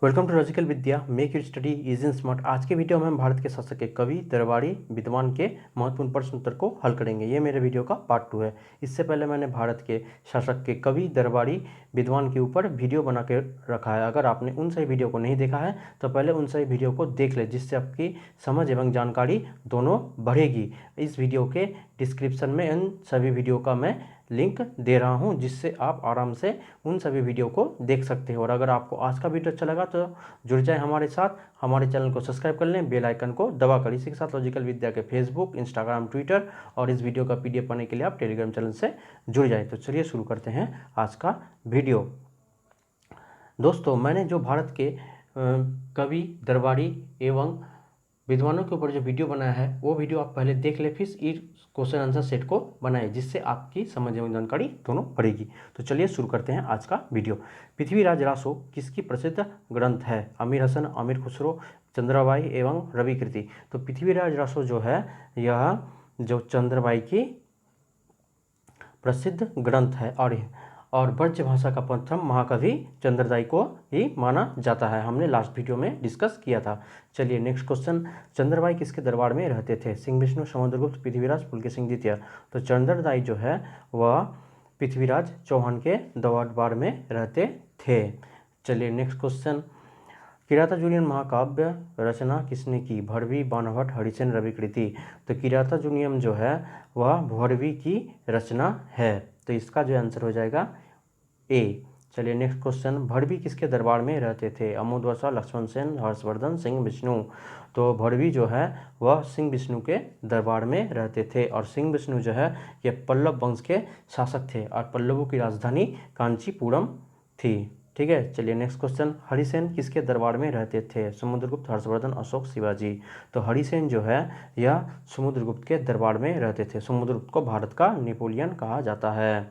Welcome to Logical Vidya, make your study easy and smart. आज के video में हम भारत के शासक के कवि, दरबारी, विद्वान के महत्वपूर्ण प्रश्न उत्तर को हल करेंगे। ये मेरे वीडियो का पार्ट 2 है। इससे पहले मैंने भारत के शासक के कवि, दरबारी, विद्वान के ऊपर वीडियो बना के रखा है। अगर आपने उन सही वीडियो को नहीं देखा है तो पहले उन सही वीडियो को देख ले, जिससे आपकी समझ एवं जानकारी दोनों बढ़ेगी। इस वीडियो के डिस्क्रिप्शन में इन सभी वीडियो का मैं लिंक दे रहा हूं, जिससे आप आराम से उन सभी वीडियो को देख सकते हो। और अगर आपको आज का वीडियो अच्छा लगा तो जुड़ जाए हमारे साथ, हमारे चैनल को सब्सक्राइब कर लें, बेल आइकन को दबा कर। इसी के साथ लॉजिकल विद्या के फेसबुक, इंस्टाग्राम, ट्विटर और इस वीडियो का पीडीएफ पाने के लिए आप टेलीग्राम चैनल से जुड़ जाए। तो चलिए शुरू करते हैं आज का वीडियो। दोस्तों, मैंने जो भारत के कवि, दरबारी एवं विद्वानों के ऊपर जो वीडियो बनाया है वो वीडियो आप पहले देख ले, फिर इस क्वेश्चन आंसर सेट को बनाए, जिससे आपकी समझ एवं जानकारी दोनों बढ़ेगी। तो चलिए शुरू करते हैं आज का वीडियो। पृथ्वीराज रासो किसकी प्रसिद्ध ग्रंथ है? अमीर हसन, अमीर खुसरो, चंद्राबाई एवं रविकृति। तो पृथ्वीराज रासो जो है यह जो चंद्राबाई की प्रसिद्ध ग्रंथ है और ब्रज भाषा का प्रथम महाकवि चंद्रदाई को ही माना जाता है। हमने लास्ट वीडियो में डिस्कस किया था। चलिए नेक्स्ट क्वेश्चन। चंद्रबाई किसके दरबार में रहते थे? सिंह विष्णु, समुद्रगुप्त, पृथ्वीराज, पुलकेशिन द्वितीय। तो चंद्रदाई जो है वह पृथ्वीराज चौहान के दरबार में रहते थे। चलिए नेक्स्ट क्वेश्चन। किरातार्जुनीय महाकाव्य रचना किसने की? भरवी, बाणभट्ट, हरिसेन, रविकृति। तो किरातार्जुनीय जो है वह भरवी की रचना है। तो इसका जो आंसर हो जाएगा ए। चलिए नेक्स्ट क्वेश्चन। भरवी किसके दरबार में रहते थे? अमोदवर्षा, लक्ष्मण सेन, हर्षवर्धन, सिंह विष्णु। तो भरवी जो है वह सिंह विष्णु के दरबार में रहते थे। और सिंह विष्णु जो है ये पल्लव वंश के शासक थे और पल्लवों की राजधानी कांचीपुरम थी। ठीक है। चलिए नेक्स्ट क्वेश्चन। हरिसेन किसके दरबार में रहते थे? समुद्रगुप्त, हर्षवर्धन, अशोक, शिवाजी। तो हरिसेन जो है यह समुद्रगुप्त के दरबार में रहते थे। समुद्रगुप्त को भारत का नेपोलियन कहा जाता है।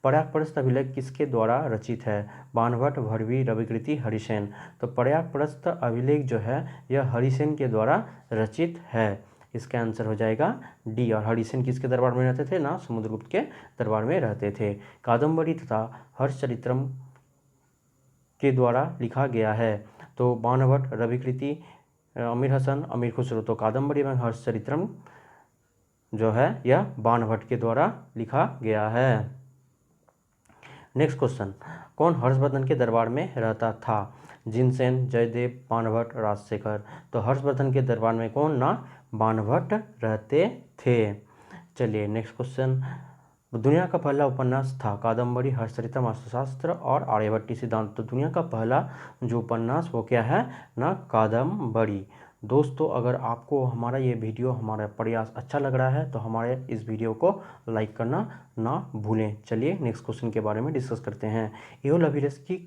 प्रयागप्रस्थ अभिलेख किसके द्वारा रचित है? बाणभट्ट, भरवी, रविकृति, हरिसेन। तो प्रयागप्रस्थ अभिलेख जो है यह हरिसेन के द्वारा रचित है। इसका आंसर हो जाएगा डी। और हरिसेन किसके दरबार में रहते थे? ना समुद्रगुप्त के दरबार में रहते थे। कादम्बरी तथा हर्षचरित्रम के द्वारा लिखा गया है। तो बाणभट्ट, रविकृति, अमीर हसन, अमीर खुसरो। तो कादम्बरी एवं हर्षचरित्रम जो है यह बाणभट्ट के द्वारा लिखा गया है। Next question. कौन हर्षवर्धन के दरबार में रहता था? जिनसेन, जयदेव, बाणभट्ट, राजशेखर। तो हर्षवर्धन के दरबार में कौन? ना बाणभट्ट रहते थे। चलिए नेक्स्ट क्वेश्चन। दुनिया का पहला उपन्यास था? कादम्बरी, हर्षचरित्रम, अर्थशास्त्र और आर्यभट्टी सिद्धांत। तो दुनिया का पहला जो उपन्यास वो क्या है? ना कादम्बरी। दोस्तों, अगर आपको हमारा ये वीडियो, हमारा प्रयास अच्छा लग रहा है तो हमारे इस वीडियो को लाइक करना ना भूलें। चलिए नेक्स्ट क्वेश्चन के बारे में डिस्कस करते हैं। एहोल अभिलेख की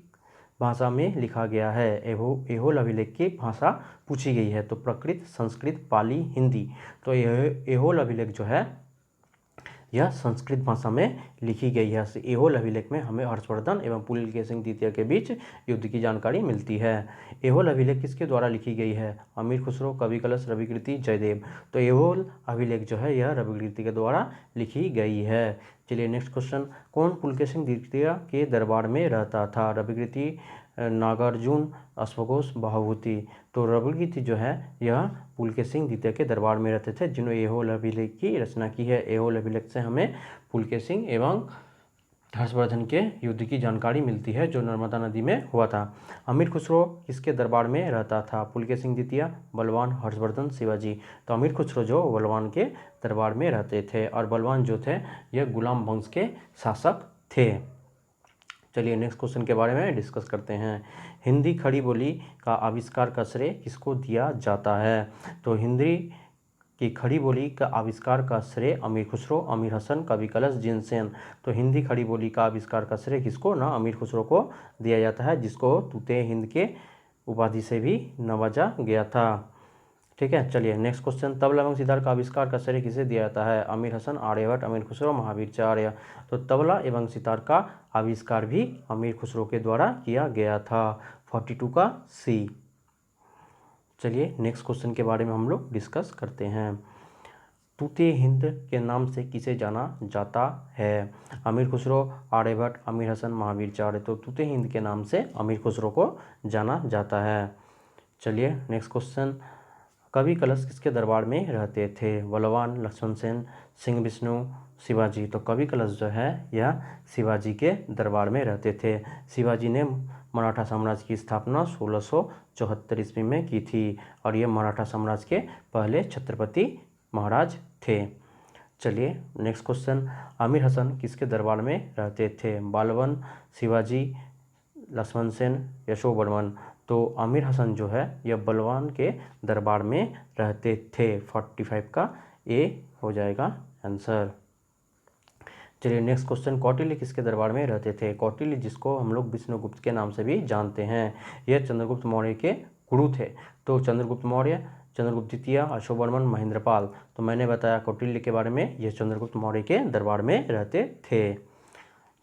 भाषा में लिखा गया है। एहोल अभिलेख की भाषा पूछी गई है। तो प्राकृत, संस्कृत, पाली, हिंदी। तो एहोल अभिलेख जो है यह संस्कृत भाषा में लिखी गई है। एहोल अभिलेख में हमें हर्षवर्धन एवं पुलकेशिन द्वितीय के बीच युद्ध की जानकारी मिलती है। एहोल अभिलेख किसके द्वारा लिखी गई है? अमीर खुसरो, कवि कलश, रविकृति, जयदेव। तो एहोल अभिलेख जो है यह रविकृति के द्वारा लिखी गई है। चलिए नेक्स्ट क्वेश्चन। कौन पुलकेशिन द्वितीय के दरबार में रहता था? रविकृति, नागार्जुन, अश्वघोष, बहाभूति। तो रविकृति जो है यह पुलकेशिन द्वितीय के दरबार में रहते थे, जिन्होंने एहोल अभिलेख की रचना की है। एहोल अभिलेख से हमें पुलकेशिन एवं हर्षवर्धन के युद्ध की जानकारी मिलती है जो नर्मदा नदी में हुआ था। अमीर खुसरो किसके दरबार में रहता था? पुलकेशिन द्वितीय, बलवान, हर्षवर्धन, शिवाजी। तो अमीर खुसरो जो बलवान के दरबार में रहते थे और बलवान जो थे यह गुलाम वंश के शासक थे। चलिए नेक्स्ट क्वेश्चन के बारे में डिस्कस करते हैं। हिंदी खड़ी बोली का आविष्कार का श्रेय किसको दिया जाता है? तो हिंदी की खड़ी बोली का आविष्कार का श्रेय अमीर खुसरो, अमीर हसन, कवि कलश, जिनसेन। तो हिंदी खड़ी बोली का आविष्कार का श्रेय किसको? ना अमीर खुसरो को दिया जाता है, जिसको तूते हिंद के उपाधि से भी नवाजा गया था। ठीक है। चलिए नेक्स्ट क्वेश्चन। तबला एवं सितार का आविष्कार का श्रेय किसे दिया जाता है? अमीर हसन, आर्यभट्ट, अमीर खुसरो, महावीराचार्य। तो तबला एवं सितार का आविष्कार भी अमीर खुसरो के द्वारा किया गया था। 42 का सी। चलिए नेक्स्ट क्वेश्चन के बारे में हम लोग डिस्कस करते हैं। तूते हिंद के नाम से किसे जाना जाता है? अमीर खुसरो, आर्यभट्ट, अमीर हसन, महावीर चार्य। तो तूते हिंद के नाम से अमीर खुसरो को जाना जाता है। चलिए नेक्स्ट क्वेश्चन, कवि कलश किसके दरबार में रहते थे? बलवान, लक्ष्मण सेन, सिंह विष्णु, शिवाजी। तो कवि कलश जो है यह शिवाजी के दरबार में रहते थे। शिवाजी ने मराठा साम्राज्य की स्थापना 1674 ईस्वी में की थी और ये मराठा साम्राज्य के पहले छत्रपति महाराज थे। चलिए नेक्स्ट क्वेश्चन, अमीर हसन किसके दरबार में रहते थे? बालबन, शिवाजी, लक्ष्मण सेन, यशोवर्मन। तो अमीर हसन जो है यह बलवान के दरबार में रहते थे। 45 का ए हो जाएगा आंसर। चलिए नेक्स्ट क्वेश्चन, कौटिल्य किसके दरबार में रहते थे? कौटिल्य जिसको हम लोग विष्णुगुप्त के नाम से भी जानते हैं, यह चंद्रगुप्त मौर्य के गुरु थे। तो चंद्रगुप्त मौर्य, चंद्रगुप्त द्वितीय, अशोकवर्मन, महेंद्रपाल। तो मैंने बताया कौटिल्य के बारे में, यह चंद्रगुप्त मौर्य के दरबार में रहते थे।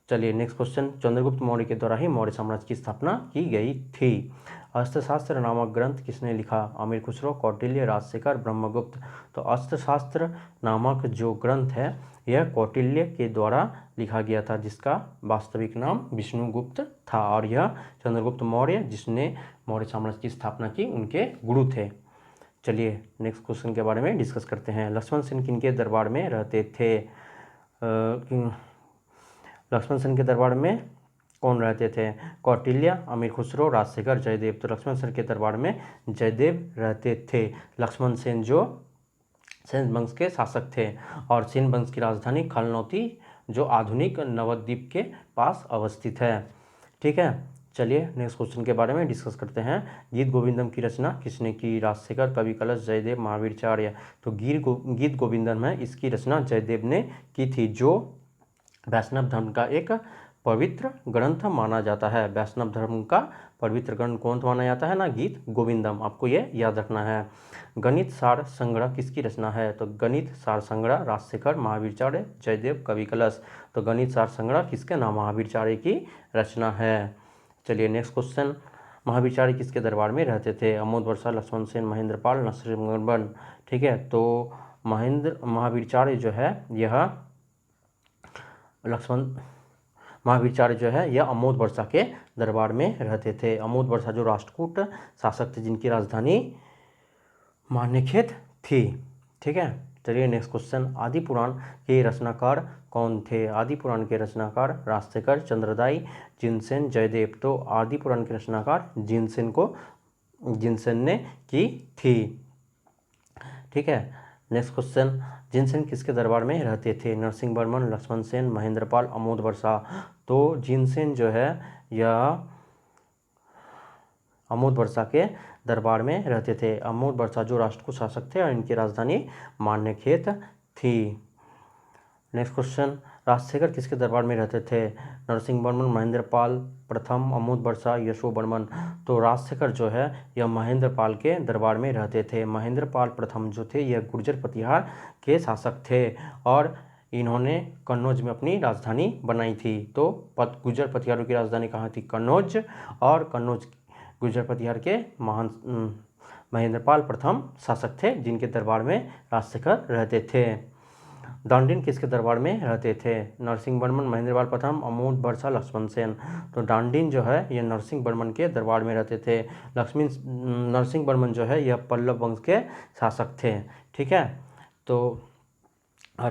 चलिए नेक्स्ट क्वेश्चन, चंद्रगुप्त मौर्य के द्वारा ही मौर्य साम्राज्य की स्थापना की गई थी। अर्थशास्त्र नामक ग्रंथ किसने लिखा? अमीर खुसरो, कौटिल्य, राजशेखर, ब्रह्मगुप्त। तो अर्थशास्त्र नामक जो ग्रंथ है यह कौटिल्य के द्वारा लिखा गया था, जिसका वास्तविक नाम विष्णुगुप्त था, और यह चंद्रगुप्त मौर्य जिसने मौर्य साम्राज्य की स्थापना की उनके गुरु थे। चलिए नेक्स्ट क्वेश्चन के बारे में डिस्कस करते हैं। लक्ष्मण सेन किनके दरबार में रहते थे? लक्ष्मण सेन के दरबार में कौन रहते थे? कौटिल्य, अमीर खुसरो, राजशेखर, जयदेव। तो लक्ष्मण सेन के दरबार में जयदेव रहते थे। लक्ष्मण सेन जो सेन वंश के शासक थे और सेन वंश की राजधानी खलनौती जो आधुनिक नवद्वीप के पास अवस्थित है। ठीक है, चलिए नेक्स्ट क्वेश्चन के बारे में डिस्कस करते हैं। गीत गोविंदम की रचना किसने की? राजशेखर, कवि कलश, जयदेव, महावीर चार्य। तो गीत गोविंदम है, इसकी रचना जयदेव ने की थी, जो वैष्णव धर्म का एक पवित्र ग्रंथ माना जाता है। वैष्णव धर्म का पवित्र ग्रंथ कौन माना जाता है ना? गीत गोविंदम। आपको ये याद रखना है। गणित सार संग्रह किसकी रचना है? तो गणित सार संग्रह राजशेखर, महावीर चार्य, जयदेव, कवि कलश। तो गणित सार संग्रह किसके नाम? महावीर चार्य की रचना है। चलिए नेक्स्ट क्वेश्चन, महावीर चार्य किसके दरबार में रहते थे? अमोद वर्षा, लक्ष्मण सेन, महेंद्रपाल, नरसिंहवर्मन। ठीक है, तो महावीर चार्य जो है यह महावीर चार्य जो है यह अमोद वर्षा के दरबार में रहते थे। अमोद वर्षा जो राष्ट्रकूट शासक थे, जिनकी राजधानी मान्यखेत थी। ठीक है, चलिए नेक्स्ट क्वेश्चन, आदि पुराण के रचनाकार कौन थे? आदि पुराण के रचनाकार राजशेखर, चंद्रदाई, जिनसेन, जयदेव। तो आदि पुराण के रचनाकार जिनसेन ने की थी। ठीक है, नेक्स्ट क्वेश्चन, जिनसेन किसके दरबार में रहते थे? नरसिंहवर्मन, लक्ष्मण सेन, महेंद्रपाल, अमोद वर्षा। तो जिनसेन जो है यह अमोद वर्षा के दरबार में रहते थे। अमोद वर्षा जो राष्ट्रकूट शासक थे और इनकी राजधानी मान्यखेत थी। नेक्स्ट क्वेश्चन, राजशेखर किसके दरबार में रहते थे? नरसिंहवर्मन, महेंद्रपाल प्रथम, अमोद वर्षा, यशोवर्मन। तो राजशेखर जो है यह महेंद्रपाल के दरबार में रहते थे। महेंद्रपाल प्रथम जो थे यह गुर्जर प्रतिहार के शासक थे और इन्होंने कन्नौज में अपनी राजधानी बनाई थी। तो गुर्जर प्रतिहारों की राजधानी कहाँ थी? कन्नौज। और कन्नौज गुर्जर प्रतिहार के महान महेंद्रपाल प्रथम शासक थे, जिनके दरबार में राजशेखर रहते थे। डांडिन किसके दरबार में रहते थे? नरसिंहवर्मन, महेंद्रपाल प्रथम, अमोद वर्षा, लक्ष्मण सेन। तो डांडिन जो है यह नरसिंहवर्मन के दरबार में रहते थे। नरसिंहवर्मन जो है यह पल्लव वंश के शासक थे। ठीक है, तो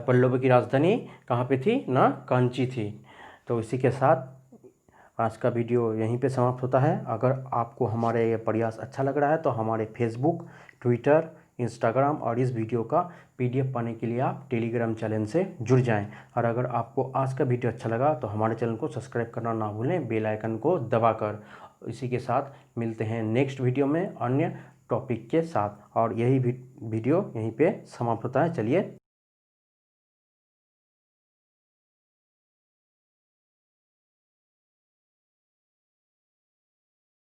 पल्लव की राजधानी कहाँ पे थी ना? कांची थी। तो इसी के साथ आज का वीडियो यहीं पे समाप्त होता है। अगर आपको हमारे ये प्रयास अच्छा लग रहा है तो हमारे फेसबुक, ट्विटर, इंस्टाग्राम और इस वीडियो का PDF पाने के लिए आप टेलीग्राम चैनल से जुड़ जाएं। और अगर आपको आज का वीडियो अच्छा लगा तो हमारे चैनल को सब्सक्राइब करना ना भूलें, बेल आइकन को दबाकर। इसी के साथ मिलते हैं नेक्स्ट वीडियो में अन्य टॉपिक के साथ, और यही वीडियो यहीं पे समाप्त होता है। चलिए।